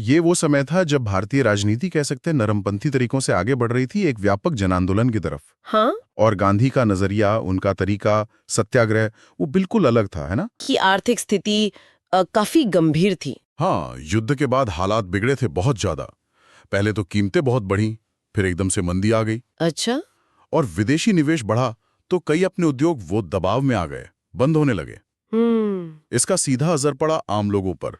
ये वो समय था जब भारतीय राजनीति कह सकते हैं नरमपंथी तरीकों से आगे बढ़ रही थी एक व्यापक जन आंदोलन की तरफ। हाँ, और गांधी का नजरिया, उनका तरीका, सत्याग्रह, वो बिल्कुल अलग था, है ना? कि आर्थिक स्थिति काफी गंभीर थी। हाँ, युद्ध के बाद हालात बिगड़े थे बहुत ज्यादा। पहले तो कीमतें बहुत बढ़ी, फिर एकदम से मंदी आ गई अच्छा। और विदेशी निवेश बढ़ा तो कई अपने उद्योग वो दबाव में आ गए, बंद होने लगे। इसका सीधा असर पड़ा आम लोगों पर।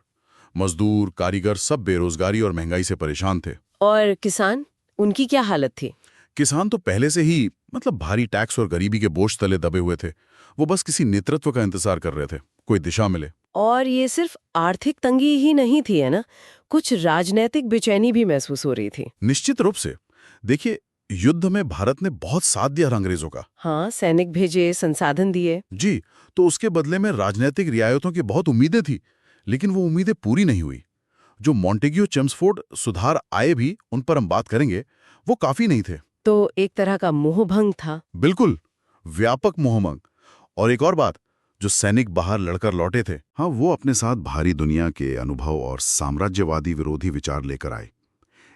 मजदूर, कारीगर सब बेरोजगारी और महंगाई से परेशान थे। और किसान, उनकी क्या हालत थी? किसान तो पहले से ही भारी टैक्स और गरीबी के बोझ तले दबे हुए थे। वो बस किसी नेतृत्व का इंतजार कर रहे थे, कोई दिशा मिले। और ये सिर्फ आर्थिक तंगी ही नहीं थी, है ना? कुछ राजनैतिक बेचैनी भी महसूस हो रही थी। निश्चित रूप से। देखिए, युद्ध में भारत ने बहुत साथ दिया अंग्रेजों का। हाँ, सैनिक भेजे, संसाधन दिए। जी, तो उसके बदले में राजनीतिक रियायतों की बहुत उम्मीदें थी, लेकिन वो उम्मीदें पूरी नहीं हुई। जो मॉन्टेग्यू चेम्सफोर्ड सुधार आए भी, उन पर हम बात करेंगे, वो काफी नहीं थे। तो एक तरह का मोहभंग था। बिल्कुल, व्यापक मोहभंग। और एक और बात, जो सैनिक बाहर लड़कर लौटे थे, हाँ, वो अपने साथ भारी दुनिया के अनुभव और साम्राज्यवादी विरोधी विचार लेकर आए।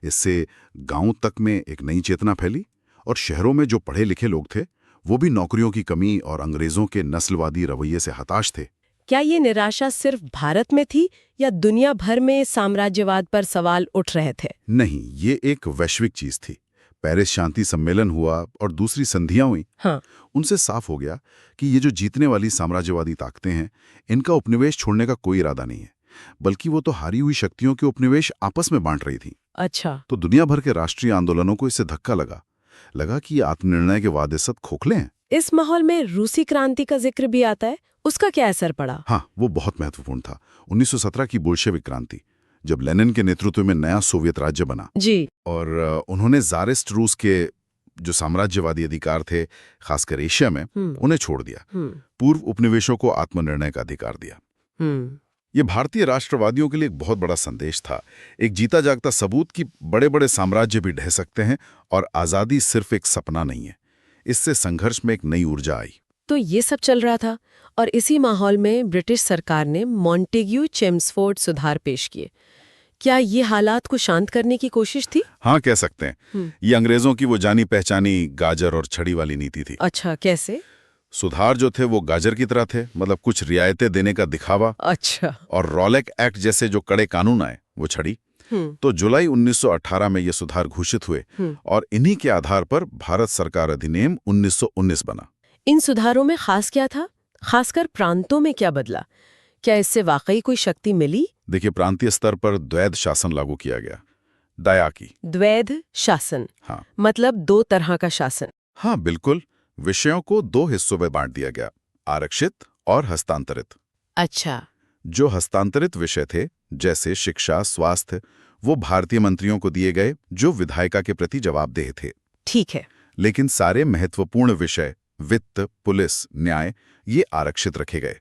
इससे गांव तक में एक नई चेतना फैली और शहरों में जो पढ़े लिखे लोग थे, वो भी नौकरियों की कमी और अंग्रेजों के नस्लवादी रवैये से हताश थे। क्या ये निराशा सिर्फ भारत में थी या दुनिया भर में साम्राज्यवाद पर सवाल उठ रहे थे? नहीं, ये एक वैश्विक चीज थी। पेरिस शांति सम्मेलन हुआ और दूसरी संधियां हुई। हाँ। उनसे साफ हो गया कि ये जो जीतने वाली साम्राज्यवादी ताकतें हैं, इनका उपनिवेश छोड़ने का कोई इरादा नहीं है, बल्कि वो तो हारी हुई शक्तियों के उपनिवेश आपस में बांट रही थी। अच्छा। तो दुनिया भर के राष्ट्रीय आंदोलनों को इससे धक्का लगा कि ये आत्मनिर्णय के वादे सब खोखले हैं। इस माहौल में रूसी क्रांति का जिक्र भी आता है, उसका क्या असर पड़ा? हाँ, वो बहुत महत्वपूर्ण था। 1917 की बोल्शेविक क्रांति, जब लेनिन के नेतृत्व में नया सोवियत राज्य बना जी। और उन्होंने ज़ारिस्ट रूस के जो साम्राज्यवादी अधिकार थे, खासकर एशिया में, उन्हें छोड़ दिया। पूर्व उपनिवेशों को आत्मनिर्णय का अधिकार दिया। ये भारतीय राष्ट्रवादियों के लिए एक बहुत बड़ा संदेश था, एक जीता जागता सबूत कि बड़े बड़े साम्राज्य भी ढह सकते हैं और आज़ादी सिर्फ एक सपना नहीं है। इससे संघर्ष में एक नई ऊर्जा आई। तो ये सब चल रहा था और इसी माहौल में ब्रिटिश सरकार ने मॉन्टेग्यू चेम्सफोर्ड सुधार पेश किए। क्या ये हालात को शांत करने की कोशिश थी? हाँ, कह सकते हैं। ये अंग्रेजों की वो जानी पहचानी गाजर और छड़ी वाली नीति थी। अच्छा, कैसे? सुधार जो थे वो गाजर की तरह थे, कुछ रियायतें देने का दिखावा। अच्छा। और रॉलेक एक्ट जैसे जो कड़े कानून आए, वो छड़ी। तो जुलाई 1918 में ये सुधार घोषित हुए और इन्हीं के आधार पर भारत सरकार अधिनियम 1919 बना। इन सुधारों में खास क्या था? खासकर प्रांतों में क्या बदला? क्या इससे वाकई कोई शक्ति मिली? देखिए, प्रांतीय स्तर पर द्वैध शासन लागू किया गया। दया की। द्वैध शासन? हाँ। मतलब दो तरह का शासन? हाँ, बिल्कुल। विषयों को दो हिस्सों में बांट दिया गया, आरक्षित और हस्तांतरित। अच्छा। जो हस्तांतरित विषय थे, जैसे शिक्षा, स्वास्थ्य, वो भारतीय मंत्रियों को दिए गए जो विधायिका के प्रति जवाबदेह थे। ठीक है। लेकिन सारे महत्वपूर्ण विषय, वित्त, पुलिस, न्याय, ये आरक्षित रखे गए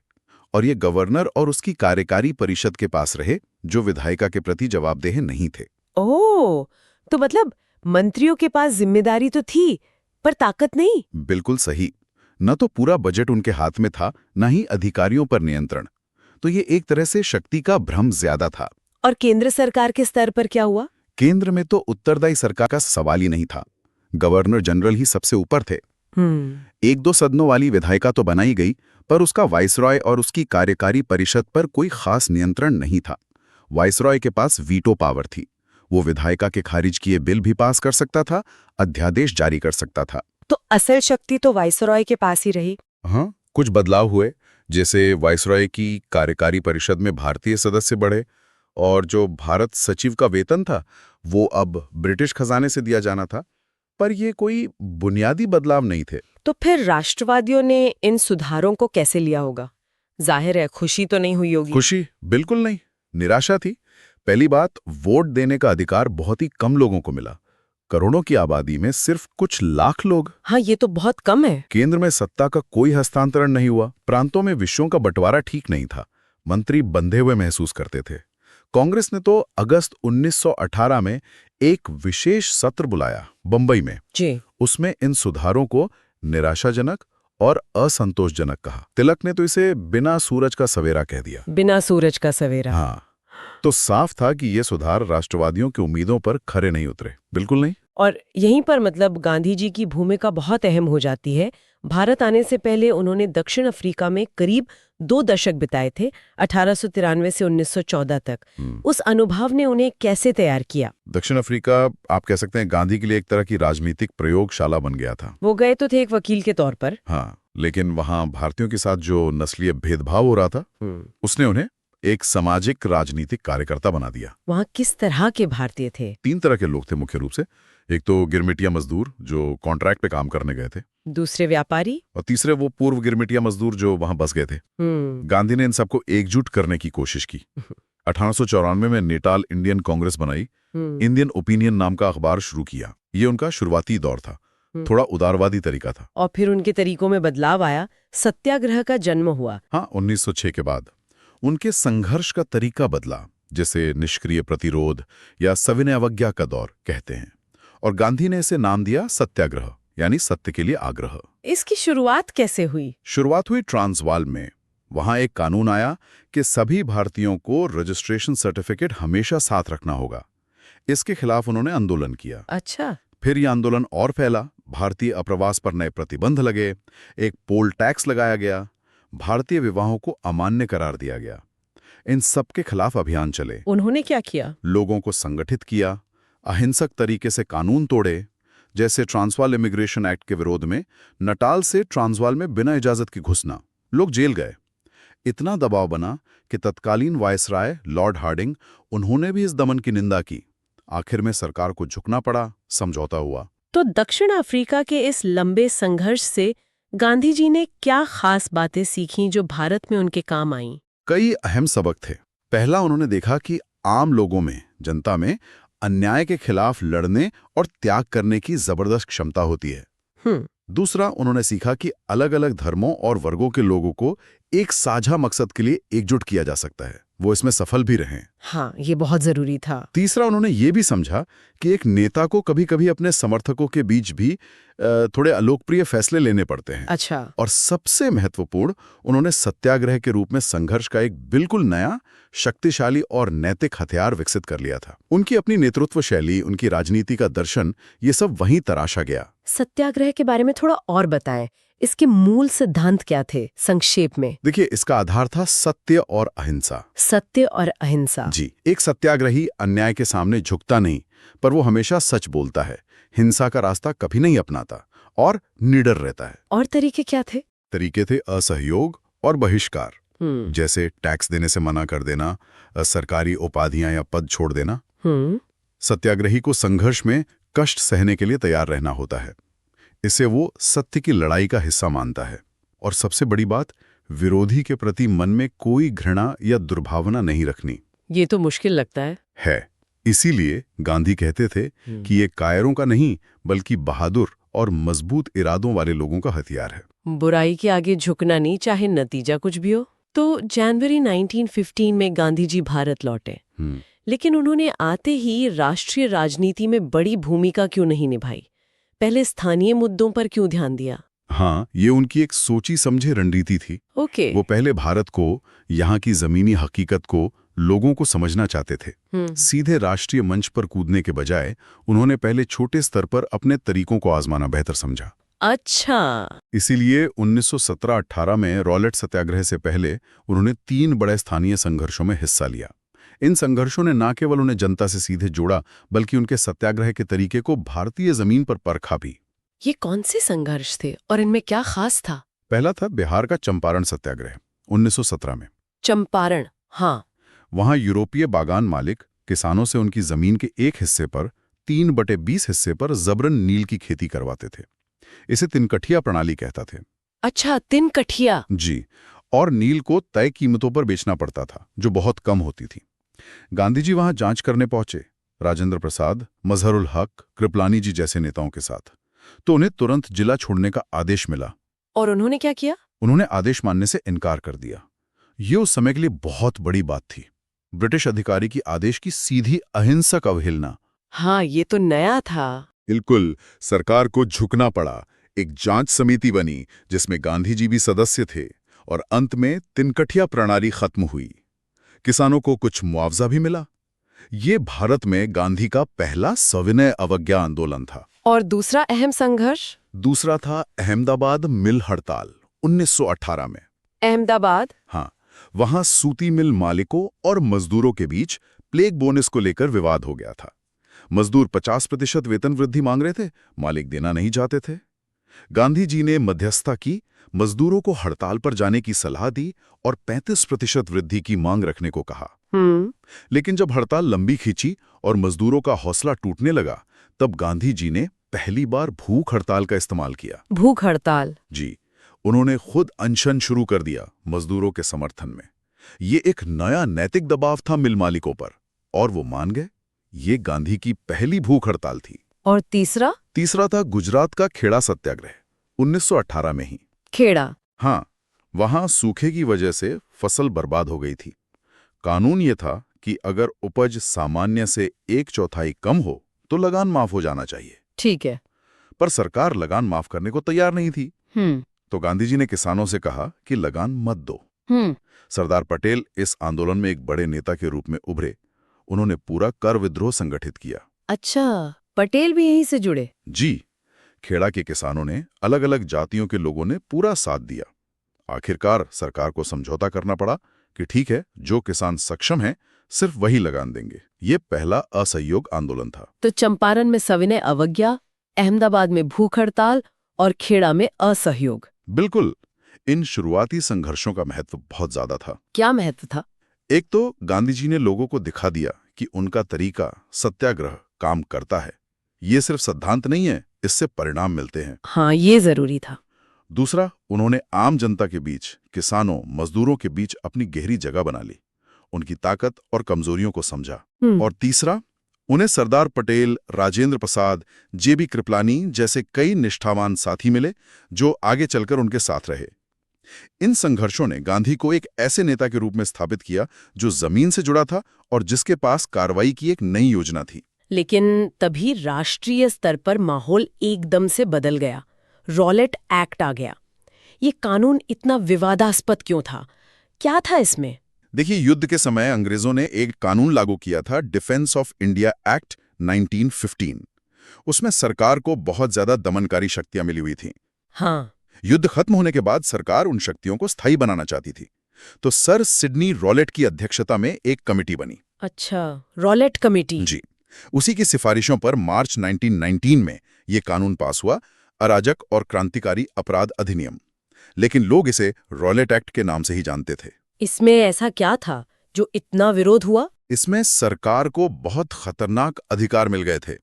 और ये गवर्नर और उसकी कार्यकारी परिषद के पास रहे जो विधायिका के प्रति जवाबदेह नहीं थे। ओह, तो मतलब मंत्रियों के पास जिम्मेदारी तो थी पर ताकत नहीं? बिल्कुल सही। न तो पूरा बजट उनके हाथ में था, न ही अधिकारियों पर नियंत्रण। तो ये एक तरह से शक्ति का भ्रम ज्यादा था। और केंद्र सरकार के स्तर पर क्या हुआ? केंद्र में तो उत्तरदायी सरकार का सवाल ही नहीं था। गवर्नर जनरल ही सबसे ऊपर थे। एक दो सदनों वाली विधायिका तो बनाई गई, पर उसका वाइसरॉय और उसकी कार्यकारी परिषद पर कोई खास नियंत्रण नहीं था। वाइसरॉय के पास वीटो पावर थी। वो विधायिका के खारिज किए बिल भी पास कर सकता था, अध्यादेश जारी कर सकता था। तो असल शक्ति तो वाइसरॉय के पास ही रही। हाँ, कुछ बदलाव हुए, जैसे वाइसरॉय की कार्यकारी परिषद में भारतीय सदस्य बढ़े और जो भारत सचिव का वेतन था वो अब ब्रिटिश खजाने से दिया जाना था, पर ये कोई बुनियादी बदलाव नहीं थे। तो फिर राष्ट्रवादियों ने इन सुधारों को कैसे लिया होगा? जाहिर है खुशी तो नहीं हुई होगी। खुशी? बिल्कुल नहीं, निराशा थी। पहली बात, वोट देने का अधिकार बहुत ही कम लोगों को मिला। करोड़ों की आबादी में सिर्फ कुछ लाख लोग। हाँ, ये तो बहुत कम है। केंद्र में सत्ता का कोई हस्तांतरण नहीं हुआ। प्रांतों में विषयों का बंटवारा ठीक नहीं था। मंत्री बंधे हुए महसूस करते थे। कांग्रेस ने तो अगस्त 1918 में एक विशेष सत्र बुलाया बंबई में जी। उसमें इन सुधारों को निराशाजनक और असंतोषजनक कहा। तिलक ने तो इसे बिना सूरज का सवेरा कह दिया। बिना सूरज का सवेरा। हाँ, तो साफ था कि ये सुधार राष्ट्रवादियों की उम्मीदों पर खरे नहीं उतरे, बिल्कुल नहीं। और यहीं पर मतलब गांधी जी की भूमिका बहुत अहम हो जाती है। भारत आने से पहले उन्होंने दक्षिण अफ्रीका में करीब 2 दशक बिताए थे, 1893 से 1914 तक। उस अनुभव ने उन्हें कैसे तैयार किया? दक्षिण अफ्रीका, आप कह सकते हैं, गांधी के लिए एक तरह की राजनीतिक प्रयोगशाला बन गया था। वो गए तो थे एक वकील के तौर पर। हाँ, लेकिन वहां भारतीयों के साथ जो नस्लीय भेदभाव हो रहा था, उसने उन्हें एक सामाजिक राजनीतिक कार्यकर्ता बना दिया। वहाँ किस तरह के भारतीय थे? 3 तरह के लोग थे मुख्य रूप से। एक तो गिरमिटिया मजदूर जो कॉन्ट्रैक्ट पे काम करने गए थे, दूसरे व्यापारी, और तीसरे वो पूर्व गिरमिटिया मजदूर जो वहां बस गए थे। गांधी ने इन सबको एकजुट करने की कोशिश की। 1894 में नेटाल इंडियन कांग्रेस बनाई, इंडियन ओपिनियन नाम का अखबार शुरू किया। ये उनका शुरुआती दौर था, थोड़ा उदारवादी तरीका था। और फिर उनके तरीकों में बदलाव आया, सत्याग्रह का जन्म हुआ। हाँ, 1906 के बाद उनके संघर्ष का तरीका बदला, जैसे निष्क्रिय प्रतिरोध या सविनय अवज्ञा का दौर कहते हैं, और गांधी ने इसे नाम दिया सत्याग्रह, यानी सत्य के लिए आग्रह। इसकी शुरुआत कैसे हुई? शुरुआत हुई ट्रांसवाल में। वहां एक कानून आया कि सभी भारतीयों को रजिस्ट्रेशन सर्टिफिकेट हमेशा साथ रखना होगा। इसके खिलाफ उन्होंने आंदोलन किया। अच्छा। फिर यह आंदोलन और फैला, भारतीय अप्रवास पर नए प्रतिबंध लगे, एक पोल टैक्स लगाया गया, भारतीय विवाहों को अमान्य करार दिया गया। इन सब के खिलाफ अभियान चले। उन्होंने क्या किया? लोगों को संगठित किया, अहिंसक तरीके से कानून तोड़े, जैसे ट्रांसवाल इमिग्रेशन एक्ट के विरोध में नटाल से ट्रांसवाल में बिना इजाजत के घुसना। लोग जेल गए। इतना दबाव बना कि तत्कालीन वायसराय लॉर्ड हार्डिंग, उन्होंने भी इस दमन की निंदा की। आखिर में सरकार को झुकना पड़ा, समझौता हुआ। तो दक्षिण अफ्रीका के इस लंबे संघर्ष से गांधी जी ने क्या खास बातें सीखीं जो भारत में उनके काम आईं? कई अहम सबक थे। पहला, उन्होंने देखा कि आम लोगों में, जनता में अन्याय के खिलाफ लड़ने और त्याग करने की जबरदस्त क्षमता होती है। दूसरा, उन्होंने सीखा कि अलग अलग धर्मों और वर्गों के लोगों को एक साझा मकसद के लिए एकजुट किया जा सकता है। वो इसमें सफल भी रहे। हाँ, ये बहुत जरूरी था। तीसरा, उन्होंने ये भी समझा कि एक नेता को कभी-कभी अपने समर्थकों के बीच भी थोड़े अलोकप्रिय फैसले लेने पड़ते हैं। अच्छा। और सबसे महत्वपूर्ण, उन्होंने सत्याग्रह के रूप में संघर्ष का एक बिल्कुल नया, शक्तिशाली और नैतिक हथियार विकसित कर लिया था। उनकी अपनी नेतृत्व शैली, उनकी राजनीति का दर्शन, ये सब वहीं तराशा गया। सत्याग्रह के बारे में थोड़ा और बताएं। इसके मूल सिद्धांत क्या थे, संक्षेप में? देखिए, इसका आधार था सत्य और अहिंसा। सत्य और अहिंसा। जी, एक सत्याग्रही अन्याय के सामने झुकता नहीं, पर वो हमेशा सच बोलता है, हिंसा का रास्ता कभी नहीं अपनाता और निडर रहता है। और तरीके क्या थे? तरीके थे असहयोग और बहिष्कार, जैसे टैक्स देने से मना कर देना, सरकारी उपाधियां या पद छोड़ देना। सत्याग्रही को संघर्ष में कष्ट सहने के लिए तैयार रहना होता है। इसे वो सत्य की लड़ाई का हिस्सा मानता है। और सबसे बड़ी बात, विरोधी के प्रति मन में कोई घृणा या दुर्भावना नहीं रखनी। ये तो मुश्किल लगता है। इसीलिए गांधी कहते थे कि ये कायरों का नहीं, बल्कि बहादुर और मजबूत इरादों वाले लोगों का हथियार है। बुराई के आगे झुकना नहीं, चाहे नतीजा कुछ भी हो। तो जनवरी 1915 में गांधी जी भारत लौटे, लेकिन उन्होंने आते ही राष्ट्रीय राजनीति में बड़ी भूमिका क्यों नहीं निभाई? पहले स्थानीय मुद्दों पर क्यों ध्यान दिया? हाँ, ये उनकी एक सोची समझे रणनीति थी। वो पहले भारत को, यहाँ की जमीनी हकीकत को, लोगों को समझना चाहते थे। सीधे राष्ट्रीय मंच पर कूदने के बजाय उन्होंने पहले छोटे स्तर पर अपने तरीकों को आजमाना बेहतर समझा। अच्छा। इसीलिए 1917-18 में रॉलेट सत्याग्रह से पहले उन्होंने 3 बड़े स्थानीय संघर्षों में हिस्सा लिया। इन संघर्षों ने न केवल उन्हें जनता से सीधे जोड़ा, बल्कि उनके सत्याग्रह के तरीके को भारतीय जमीन पर परखा भी। ये कौन से संघर्ष थे और इनमें क्या खास था? पहला था बिहार का चंपारण सत्याग्रह 1917 में। चंपारण, हाँ। वहां यूरोपीय बागान मालिक किसानों से उनकी जमीन के एक हिस्से पर 3/20 हिस्से पर जबरन नील की खेती करवाते थे। इसे तिनकठिया प्रणाली कहता थे। अच्छा, तिनकठिया। जी, और नील को तय कीमतों पर बेचना पड़ता था, जो बहुत कम होती थी। गांधी जी वहां जांच करने पहुंचे, राजेंद्र प्रसाद, मजहरुल हक, कृपलानी जी जैसे नेताओं के साथ। तो उन्हें तुरंत जिला छोड़ने का आदेश मिला। और उन्होंने क्या किया? उन्होंने आदेश मानने से इनकार कर दिया। ये उस समय के लिए बहुत बड़ी बात थी। ब्रिटिश अधिकारी की आदेश की सीधी अहिंसक अवहेलना। हाँ, ये तो नया था। बिल्कुल, सरकार को झुकना पड़ा। एक जांच समिति बनी जिसमें गांधी जी भी सदस्य थे, और अंत में तिनकठिया प्रणाली खत्म हुई। किसानों को कुछ मुआवजा भी मिला। ये भारत में गांधी का पहला सविनय अवज्ञा आंदोलन था। और दूसरा अहम संघर्ष? दूसरा था अहमदाबाद मिल हड़ताल 1918 में। अहमदाबाद? हाँ, वहां सूती मिल मालिकों और मजदूरों के बीच प्लेग बोनस को लेकर विवाद हो गया था। मजदूर 50% वेतन वृद्धि मांग रहे थे, मालिक देना नहीं चाहते थे। गांधी जी ने मध्यस्थता की, मजदूरों को हड़ताल पर जाने की सलाह दी और 35% वृद्धि की मांग रखने को कहा। लेकिन जब हड़ताल लंबी खींची और मजदूरों का हौसला टूटने लगा, तब गांधी जी ने पहली बार भूख हड़ताल का इस्तेमाल किया। भूख हड़ताल? जी, उन्होंने खुद अनशन शुरू कर दिया मजदूरों के समर्थन में। ये एक नया नैतिक दबाव था मिल मालिकों पर, और वो मान गए। ये गांधी की पहली भूख हड़ताल थी। और तीसरा? तीसरा था गुजरात का खेड़ा सत्याग्रह 1918 में ही। खेड़ा? हाँ, वहां सूखे की वजह से फसल बर्बाद हो गई थी। कानून ये था कि अगर उपज सामान्य से 1/4 कम हो तो लगान माफ हो जाना चाहिए। ठीक है। पर सरकार लगान माफ करने को तैयार नहीं थी। तो गांधी जी ने किसानों से कहा कि लगान मत दो। सरदार पटेल इस आंदोलन में एक बड़े नेता के रूप में उभरे। उन्होंने पूरा कर विद्रोह संगठित किया। अच्छा, पटेल भी यहीं से जुड़े? जी, खेड़ा के किसानों ने, अलग अलग जातियों के लोगों ने पूरा साथ दिया। आखिरकार सरकार को समझौता करना पड़ा कि ठीक है, जो किसान सक्षम है सिर्फ वही लगान देंगे। ये पहला असहयोग आंदोलन था। तो चंपारण में सविनय अवज्ञा, अहमदाबाद में भूख हड़ताल और खेड़ा में असहयोग। बिल्कुल। इन शुरुआती संघर्षों का महत्व बहुत ज्यादा था। क्या महत्व था? एक तो गांधी जी ने लोगों को दिखा दिया कि उनका तरीका सत्याग्रह काम करता है। ये सिर्फ सिद्धांत नहीं है, इससे परिणाम मिलते हैं। हाँ, ये जरूरी था। दूसरा, उन्होंने आम जनता के बीच, किसानों मजदूरों के बीच अपनी गहरी जगह बना ली, उनकी ताकत और कमजोरियों को समझा। और तीसरा, उन्हें सरदार पटेल, राजेंद्र प्रसाद, जेबी कृपलानी जैसे कई निष्ठावान साथी मिले जो आगे चलकर उनके साथ रहे। इन संघर्षों ने गांधी को एक ऐसे नेता के रूप में स्थापित किया जो जमीन से जुड़ा था और जिसके पास कार्रवाई की एक नई योजना थी। लेकिन तभी राष्ट्रीय स्तर पर माहौल एकदम से बदल गया। रॉलेट एक्ट आ गया। ये कानून इतना विवादास्पद क्यों था? क्या था इसमें? देखिए, युद्ध के समय अंग्रेजों ने एक कानून लागू किया था, डिफेंस ऑफ इंडिया एक्ट 1915। उसमें सरकार को बहुत ज्यादा दमनकारी शक्तियां मिली हुई थीं। हाँ। युद्ध खत्म होने के बाद सरकार उन शक्तियों को स्थायी बनाना चाहती थी। तो सर सिडनी रॉलेट की अध्यक्षता में एक कमेटी बनी। अच्छा, रॉलेट कमेटी। जी, उसी की सिफारिशों पर मार्च 1919 में ये कानून पास हुआ, अराजक और क्रांतिकारी अपराध अधिनियम। लेकिन लोग इसे रॉलेट एक्ट के नाम से ही जानते थे। इसमें ऐसा क्या था जो इतना विरोध हुआ? इसमें सरकार को बहुत खतरनाक अधिकार मिल गए थे।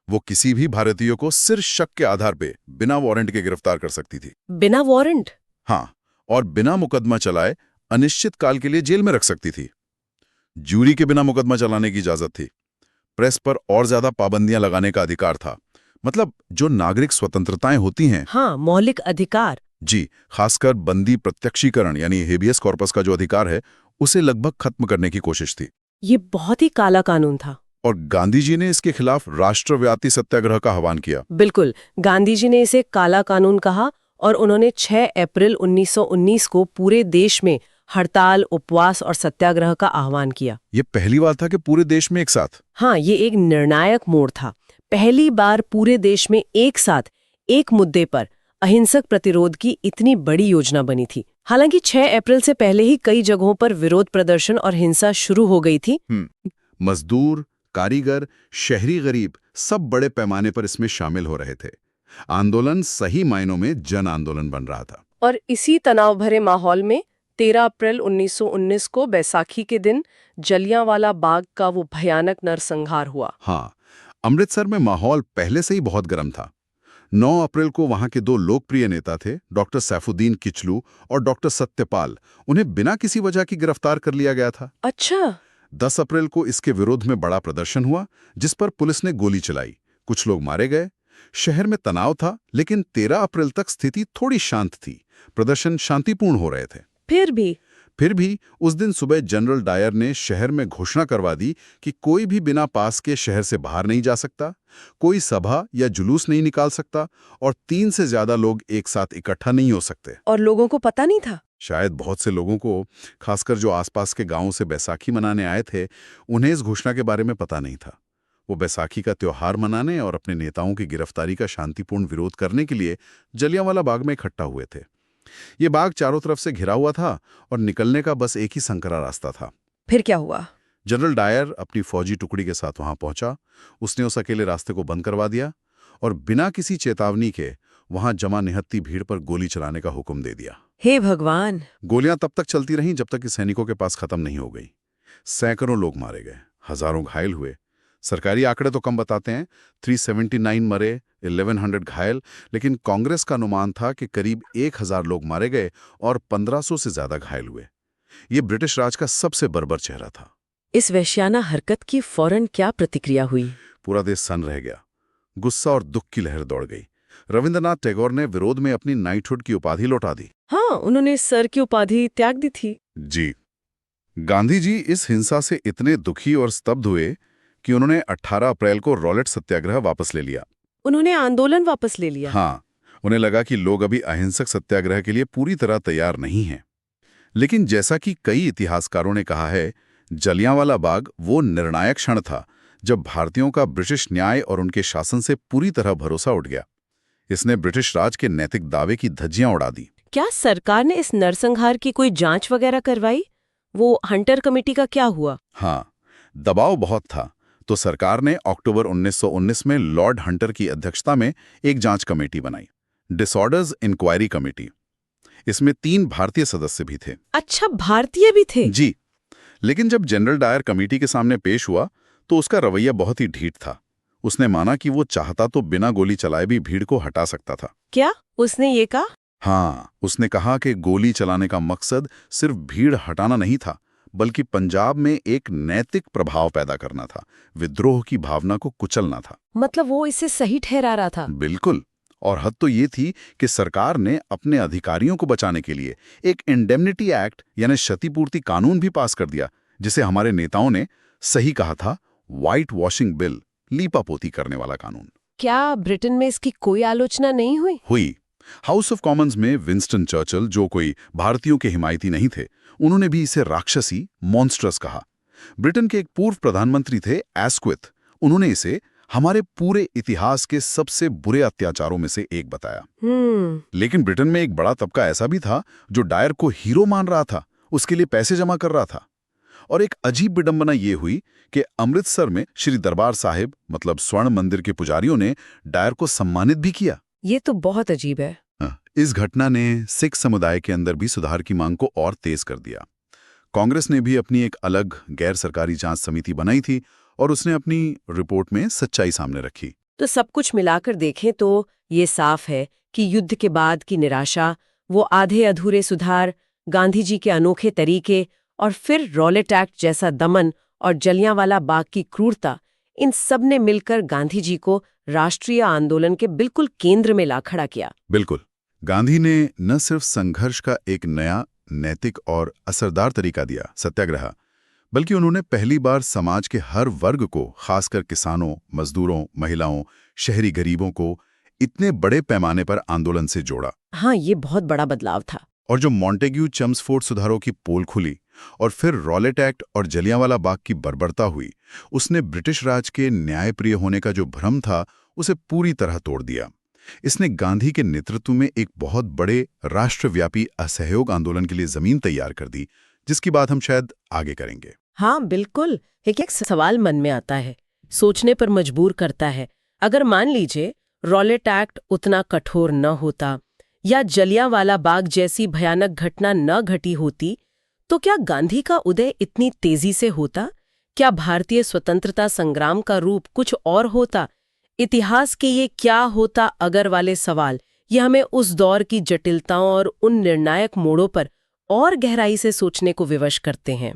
वो किसी भी भारतीय को सिर्फ शक के आधार पे बिना वारंट के गिरफ्तार कर सकती थी। बिना वारंट? हाँ, और बिना मुकदमा चलाए अनिश्चित काल के लिए जेल में रख सकती थी। जूरी के बिना मुकदमा चलाने की इजाजत थी। प्रेस पर और ज्यादा पाबंदियां लगाने का अधिकार था। मतलब जो नागरिक स्वतंत्रताएं होती हैं। हाँ, मौलिक अधिकार। जी, खासकर बंदी प्रत्यक्षीकरण यानी हेबियस कॉर्पस का जो अधिकार है, उसे लगभग खत्म करने की कोशिश थी। ये बहुत ही काला कानून था। और गांधी जी ने इसके खिलाफ राष्ट्रव्यापी सत्याग्रह का आह्वान किया। बिल्कुल, गांधी जी ने इसे काला कानून कहा और उन्होंने 6 अप्रैल 1919 को पूरे देश में हड़ताल, उपवास और सत्याग्रह का आह्वान किया। ये पहली बार था कि पूरे देश में एक साथ। हाँ, ये एक निर्णायक मोड़ था। पहली बार पूरे देश में एक साथ एक मुद्दे पर अहिंसक प्रतिरोध की इतनी बड़ी योजना बनी थी। हालांकि 6 अप्रैल से पहले ही कई जगहों पर विरोध प्रदर्शन और हिंसा शुरू हो गई थी। मजदूर, कारीगर, शहरी गरीब सब बड़े पैमाने पर इसमें शामिल हो रहे थे। आंदोलन सही मायनों में जन आंदोलन बन रहा था। और इसी तनाव भरे माहौल में 13 अप्रैल 1919 को बैसाखी के दिन जलियांवाला बाग का वो भयानक नरसंहार हुआ। हाँ, अमृतसर में माहौल पहले से ही बहुत गर्म था। 9 अप्रैल को वहां के 2 लोकप्रिय नेता थे, डॉक्टर सैफुद्दीन किचलू और डॉक्टर सत्यपाल। उन्हें बिना किसी वजह की गिरफ्तार कर लिया गया था। अच्छा। 10 अप्रैल को इसके विरोध में बड़ा प्रदर्शन हुआ, जिस पर पुलिस ने गोली चलाई। कुछ लोग मारे गए। शहर में तनाव था, लेकिन 13 अप्रैल तक स्थिति थोड़ी शांत थी। प्रदर्शन शांतिपूर्ण हो रहे थे। फिर भी उस दिन सुबह जनरल डायर ने शहर में घोषणा करवा दी कि कोई भी बिना पास के शहर से बाहर नहीं जा सकता, कोई सभा या जुलूस नहीं निकाल सकता और 3 से ज्यादा लोग एक साथ इकट्ठा नहीं हो सकते। और लोगों को पता नहीं था। शायद बहुत से लोगों को, खासकर जो आसपास के गांवों से बैसाखी मनाने आए थे, उन्हें इस घोषणा के बारे में पता नहीं था। वो बैसाखी का त्योहार मनाने और अपने नेताओं की गिरफ्तारी का शांतिपूर्ण विरोध करने के लिए जलियांवाला बाग में इकट्ठा हुए थे। ये बाग चारों तरफ से घिरा हुआ था और निकलने का बस एक ही संकरा रास्ता था। फिर क्या हुआ? जनरल डायर अपनी फौजी टुकड़ी के साथ वहां पहुंचा। उसने उस अकेले रास्ते को बंद करवा दिया और बिना किसी चेतावनी के वहां जमा निहत्ती भीड़ पर गोली चलाने का हुक्म दे दिया। हे भगवान! गोलियां तब तक चलती रहीं जब तक कि सैनिकों के पास खत्म नहीं हो गई। सैकड़ों लोग मारे गए, हजारों घायल हुए। सरकारी आंकड़े तो कम बताते हैं, 379 मरे, 1100 घायल, लेकिन कांग्रेस का अनुमान था कि करीब 1000 लोग मारे गए और 1500 से ज्यादा घायल हुए। ये ब्रिटिश राज का सबसे बर्बर चेहरा था। इस वैश्याना हरकत की फौरन क्या प्रतिक्रिया हुई? पूरा देश सन्न रह गया। गुस्सा और दुख की लहर दौड़ गई। रविंद्रनाथ टैगोर ने विरोध में अपनी नाइटहुड की उपाधि लौटा दी। हाँ, उन्होंने सर की उपाधि त्याग दी थी। जी। गांधी जी इस हिंसा से इतने दुखी और स्तब्ध हुए कि उन्होंने 18 अप्रैल को रॉलेट सत्याग्रह वापस ले लिया। उन्होंने आंदोलन वापस ले लिया। हाँ, उन्हें लगा कि लोग अभी अहिंसक सत्याग्रह के लिए पूरी तरह तैयार नहीं हैं। लेकिन जैसा कि कई इतिहासकारों ने कहा है, जलियांवाला बाग वो निर्णायक क्षण था जब भारतीयों का ब्रिटिश न्याय और उनके शासन से पूरी तरह भरोसा उठ गया। इसने ब्रिटिश राज के नैतिक दावे की धज्जियां उड़ा दी। क्या सरकार ने इस नरसंहार की कोई जांच वगैरह करवाई? वो हंटर कमेटी का क्या हुआ? हाँ, दबाव बहुत था, तो सरकार ने अक्टूबर 1919 में लॉर्ड हंटर की अध्यक्षता में एक जांच कमेटी बनाई, डिसऑर्डर्स इंक्वायरी कमेटी। इसमें 3 भारतीय सदस्य भी थे। अच्छा, भारतीय भी थे? जी। लेकिन जब जनरल डायर कमेटी के सामने पेश हुआ तो उसका रवैया बहुत ही ढीठ था। उसने माना कि वो चाहता तो बिना गोली चलाए भी भीड़ को हटा सकता था। क्या उसने ये कहा? हाँ, उसने कहा कि गोली चलाने का मकसद सिर्फ भीड़ हटाना नहीं था, बल्कि पंजाब में एक नैतिक प्रभाव पैदा करना था, विद्रोह की भावना को कुचलना था। मतलब वो इसे सही ठहरा रहा था? बिल्कुल। और हद तो ये थी कि सरकार ने अपने अधिकारियों को बचाने के लिए एक इंडेमनिटी एक्ट यानी क्षतिपूर्ति कानून भी पास कर दिया, जिसे हमारे नेताओं ने सही कहा था व्हाइट वॉशिंग बिल, लीपापोती करने वाला कानून। क्या ब्रिटेन में इसकी कोई आलोचना नहीं हुई? हुई। हाउस ऑफ कॉमन्स में विंस्टन चर्चिल, जो कोई भारतीयों के हिमायती नहीं थे, उन्होंने भी इसे राक्षसी, मॉन्स्ट्रस कहा। ब्रिटेन के एक पूर्व प्रधानमंत्री थे एस्क्विथ, उन्होंने इसे हमारे पूरे इतिहास के सबसे बुरे अत्याचारों में से एक बताया। लेकिन ब्रिटेन में एक बड़ा तबका ऐसा भी था जो डायर को हीरो मान रहा था, उसके लिए पैसे जमा कर रहा था। और एक अजीब विडंबना ये हुई कि अमृतसर में श्री दरबार साहिब, मतलब स्वर्ण मंदिर के पुजारियों ने डायर को सम्मानित भी किया। ये तो बहुत अजीब है। इस घटना ने सिख समुदाय के अंदर भी सुधार की मांग को और तेज कर दिया। कांग्रेस ने भी अपनी एक अलग गैर सरकारी जांच समिति बनाई थी और उसने अपनी रिपोर्ट में सच्चाई सामने रखी। तो सब कुछ मिलाकर देखें तो ये साफ है कि युद्ध के बाद की निराशा, वो आधे अधूरे सुधार, गांधी जी के अनोखे तरीके और फिर रॉलेट एक्ट जैसा दमन और जलियांवाला बाग की क्रूरता, इन सब ने मिलकर गांधी जी को राष्ट्रीय आंदोलन के बिल्कुल केंद्र में ला खड़ा किया। बिल्कुल। गांधी ने न सिर्फ संघर्ष का एक नया, नैतिक और असरदार तरीका दिया, सत्याग्रह, बल्कि उन्होंने पहली बार समाज के हर वर्ग को, खासकर किसानों, मजदूरों, महिलाओं, शहरी गरीबों को इतने बड़े पैमाने पर आंदोलन से जोड़ा। हाँ, ये बहुत बड़ा बदलाव था। और जो मॉन्टेग्यू चम्सफोर्ड सुधारों की पोल खुली और फिर रॉलेट एक्ट और जलियांवाला बाग की बर्बरता हुई, उसने ब्रिटिश राज के न्यायप्रिय होने का जो भ्रम था उसे पूरी तरह तोड़ दिया। इसने गांधी के नेतृत्व में एक बहुत बड़े राष्ट्रव्यापी असहयोग आंदोलन के लिए जमीन तैयार कर दी, जिसकी बात हम शायद आगे करेंगे। हाँ बिल्कुल। एक सवाल मन में आता है, सोचने पर मजबूर करता है। अगर मान लीजिए रॉलेट एक्ट उतना कठोर न होता या जलियांवाला बाग जैसी भयानक घटना न घटी होती, तो क्या गांधी का उदय इतनी तेजी से होता? क्या भारतीय स्वतंत्रता संग्राम का रूप कुछ और होता? इतिहास के ये क्या होता अगर वाले सवाल, ये हमें उस दौर की जटिलताओं और उन निर्णायक मोड़ों पर और गहराई से सोचने को विवश करते हैं।